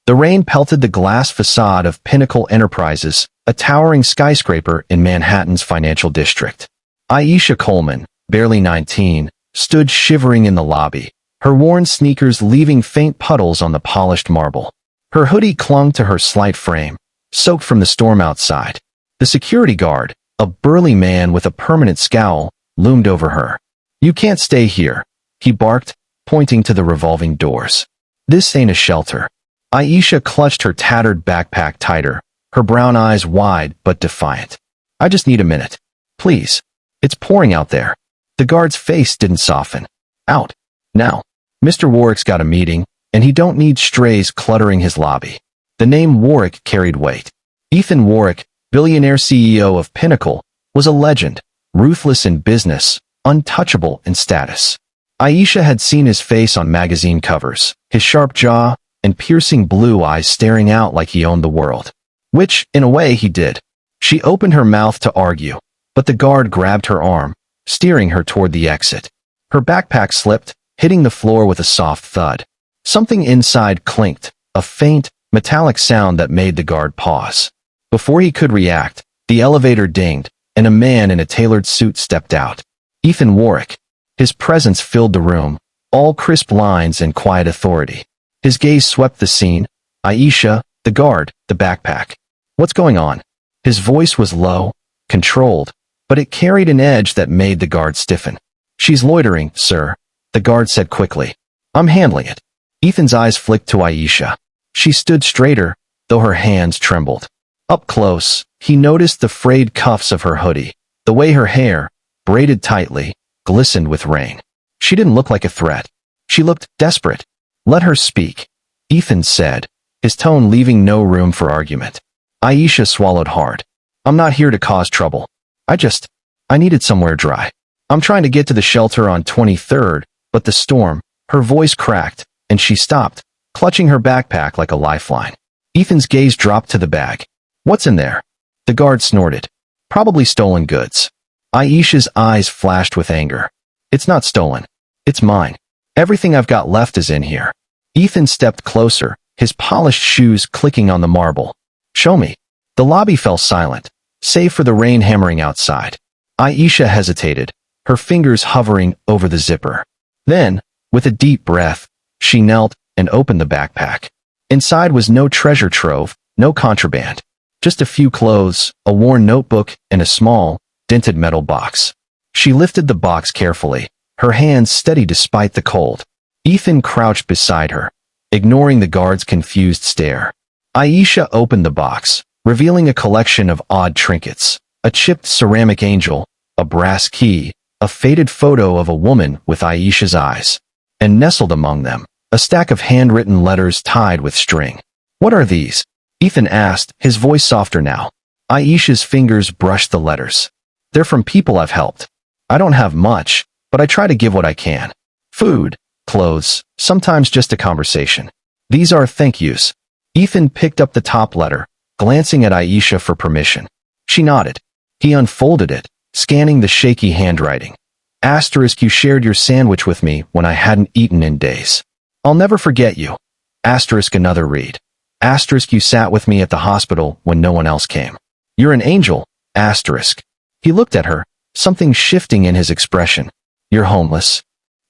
The rain pelted the glass facade of Pinnacle Enterprises, a towering skyscraper in Manhattan's financial district. Aisha Coleman, barely 19, stood shivering in the lobby, her worn sneakers leaving faint puddles on the polished marble. Her hoodie clung to her slight frame, soaked from the storm outside. The security guard, a burly man with a permanent scowl, loomed over her. "You can't stay here," he barked, pointing to the revolving doors. "This ain't a shelter." Aisha clutched her tattered backpack tighter, her brown eyes wide but defiant. "I just need a minute. Please. It's pouring out there." The guard's face didn't soften. "Out. Now. Mr. Warwick's got a meeting, and he don't need strays cluttering his lobby." The name Warwick carried weight. Ethan Warwick, billionaire CEO of Pinnacle, was a legend, ruthless in business, untouchable in status. Aisha had seen his face on magazine covers, his sharp jaw and piercing blue eyes staring out like he owned the world. Which, in a way, he did. She opened her mouth to argue, but the guard grabbed her arm, steering her toward the exit. Her backpack slipped, hitting the floor with a soft thud. Something inside clinked, a faint, metallic sound that made the guard pause. Before he could react, the elevator dinged, and a man in a tailored suit stepped out. Ethan Warwick. His presence filled the room, all crisp lines and quiet authority. His gaze swept the scene. Aisha, the guard, the backpack. "What's going on?" His voice was low, controlled, but it carried an edge that made the guard stiffen. "She's loitering, sir," the guard said quickly. "I'm handling it." Ethan's eyes flicked to Aisha. She stood straighter, though her hands trembled. Up close, he noticed the frayed cuffs of her hoodie, the way her hair, braided tightly, glistened with rain. She didn't look like a threat. She looked desperate. "Let her speak," Ethan said, his tone leaving no room for argument. Aisha swallowed hard. "I'm not here to cause trouble. I needed somewhere dry. I'm trying to get to the shelter on 23rd, but the storm," her voice cracked, and she stopped, clutching her backpack like a lifeline. Ethan's gaze dropped to the bag. "What's in there?" The guard snorted. "Probably stolen goods." Aisha's eyes flashed with anger. "It's not stolen. It's mine. Everything I've got left is in here." Ethan stepped closer, his polished shoes clicking on the marble. "Show me." The lobby fell silent, save for the rain hammering outside. Aisha hesitated, her fingers hovering over the zipper. Then, with a deep breath, she knelt and opened the backpack. Inside was no treasure trove, no contraband. Just a few clothes, a worn notebook, and a small, dented metal box. She lifted the box carefully, her hands steady despite the cold. Ethan crouched beside her, ignoring the guard's confused stare. Aisha opened the box, revealing a collection of odd trinkets, a chipped ceramic angel, a brass key, a faded photo of a woman with Aisha's eyes, and nestled among them, a stack of handwritten letters tied with string. "What are these?" Ethan asked, his voice softer now. Aisha's fingers brushed the letters. "They're from people I've helped. I don't have much, but I try to give what I can. Food, clothes, sometimes just a conversation. These are thank yous." Ethan picked up the top letter, glancing at Aisha for permission. She nodded. He unfolded it, scanning the shaky handwriting. "Asterisk, you shared your sandwich with me when I hadn't eaten in days. I'll never forget you. Asterisk, another read. Asterisk, you sat with me at the hospital when no one else came. You're an angel. Asterisk." He looked at her, something shifting in his expression. "You're homeless."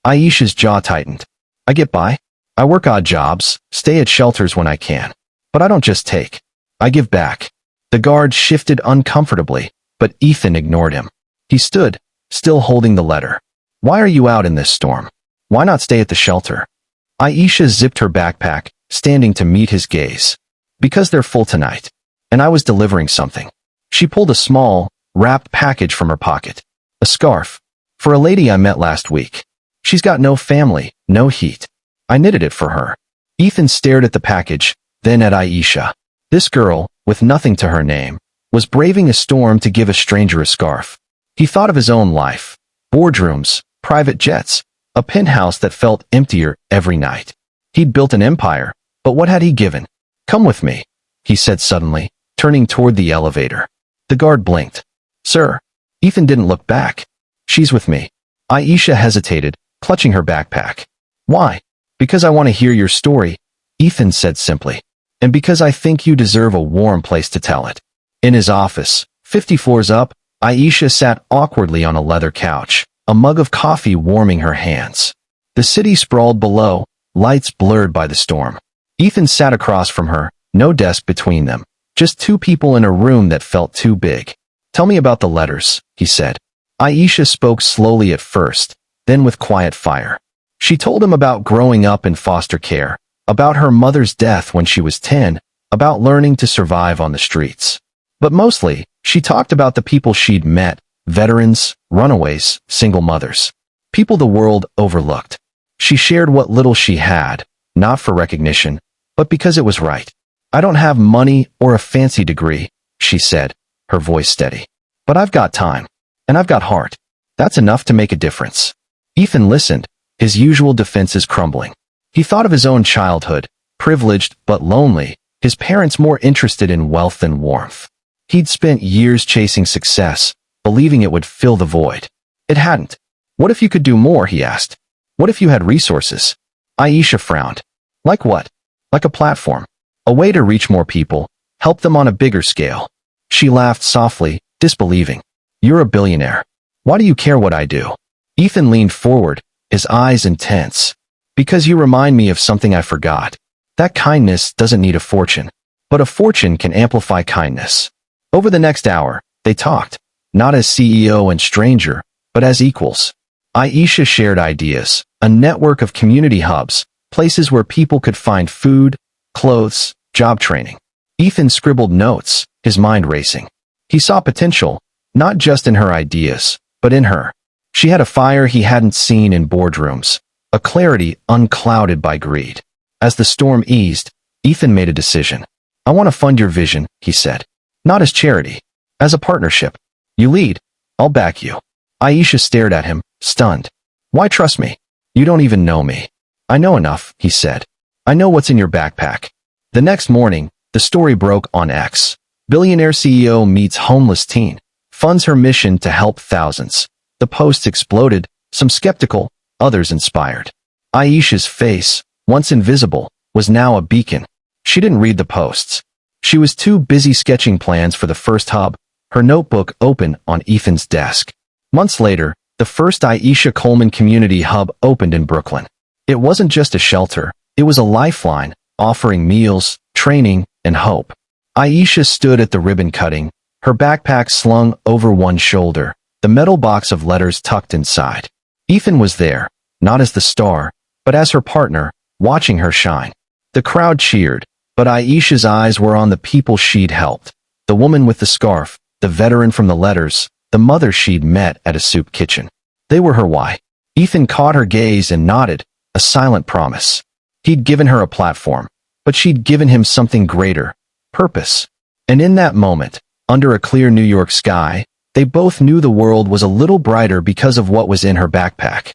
Aisha's jaw tightened. "I get by. I work odd jobs, stay at shelters when I can. But I don't just take. I give back." The guard shifted uncomfortably, but Ethan ignored him. He stood, still holding the letter. "Why are you out in this storm? Why not stay at the shelter?" Aisha zipped her backpack, standing to meet his gaze. "Because they're full tonight. And I was delivering something." She pulled a small, wrapped package from her pocket. "A scarf. For a lady I met last week. She's got no family, no heat. I knitted it for her." Ethan stared at the package, then at Aisha. This girl, with nothing to her name, was braving a storm to give a stranger a scarf. He thought of his own life. Boardrooms, private jets, a penthouse that felt emptier every night. He'd built an empire, but what had he given? "Come with me," he said suddenly, turning toward the elevator. The guard blinked. "Sir." Ethan didn't look back. "She's with me." Aisha hesitated, clutching her backpack. "Why?" "Because I want to hear your story," Ethan said simply. And because I think you deserve a warm place to tell it. In his office, 50 floors up, Aisha sat awkwardly on a leather couch, a mug of coffee warming her hands. The city sprawled below, lights blurred by the storm. Ethan sat across from her, no desk between them, just two people in a room that felt too big. Tell me about the letters, he said. Aisha spoke slowly at first, then with quiet fire. She told him about growing up in foster care, about her mother's death when she was 10, about learning to survive on the streets. But mostly, she talked about the people she'd met, veterans, runaways, single mothers. People the world overlooked. She shared what little she had, not for recognition, but because it was right. I don't have money or a fancy degree, she said, her voice steady. But I've got time. And I've got heart. That's enough to make a difference. Ethan listened, his usual defenses crumbling. He thought of his own childhood, privileged but lonely, his parents more interested in wealth than warmth. He'd spent years chasing success, believing it would fill the void. It hadn't. What if you could do more, he asked. What if you had resources? Aisha frowned. Like what? Like a platform. A way to reach more people, help them on a bigger scale. She laughed softly, disbelieving. You're a billionaire. Why do you care what I do? Ethan leaned forward, his eyes intense. Because you remind me of something I forgot. That kindness doesn't need a fortune, but a fortune can amplify kindness. Over the next hour, they talked, not as CEO and stranger, but as equals. Aisha shared ideas, a network of community hubs, places where people could find food, clothes, job training. Ethan scribbled notes, his mind racing. He saw potential, not just in her ideas, but in her. She had a fire he hadn't seen in boardrooms, a clarity unclouded by greed. As the storm eased, Ethan made a decision. I want to fund your vision, he said. Not as charity, as a partnership. You lead, I'll back you. Aisha stared at him, stunned. Why trust me? You don't even know me. I know enough, he said. I know what's in your backpack. The next morning, the story broke on X. Billionaire CEO meets homeless teen, funds her mission to help thousands. The posts exploded, some skeptical, others inspired. Aisha's face, once invisible, was now a beacon. She didn't read the posts. She was too busy sketching plans for the first hub, her notebook open on Ethan's desk. Months later, the first Aisha Coleman Community Hub opened in Brooklyn. It wasn't just a shelter, it was a lifeline, offering meals, training, and hope. Aisha stood at the ribbon cutting, her backpack slung over one shoulder, the metal box of letters tucked inside. Ethan was there, not as the star, but as her partner, watching her shine. The crowd cheered, but Aisha's eyes were on the people she'd helped. The woman with the scarf, the veteran from the letters, the mother she'd met at a soup kitchen. They were her why. Ethan caught her gaze and nodded, a silent promise. He'd given her a platform, but she'd given him something greater, purpose. And in that moment, under a clear New York sky, they both knew the world was a little brighter because of what was in her backpack.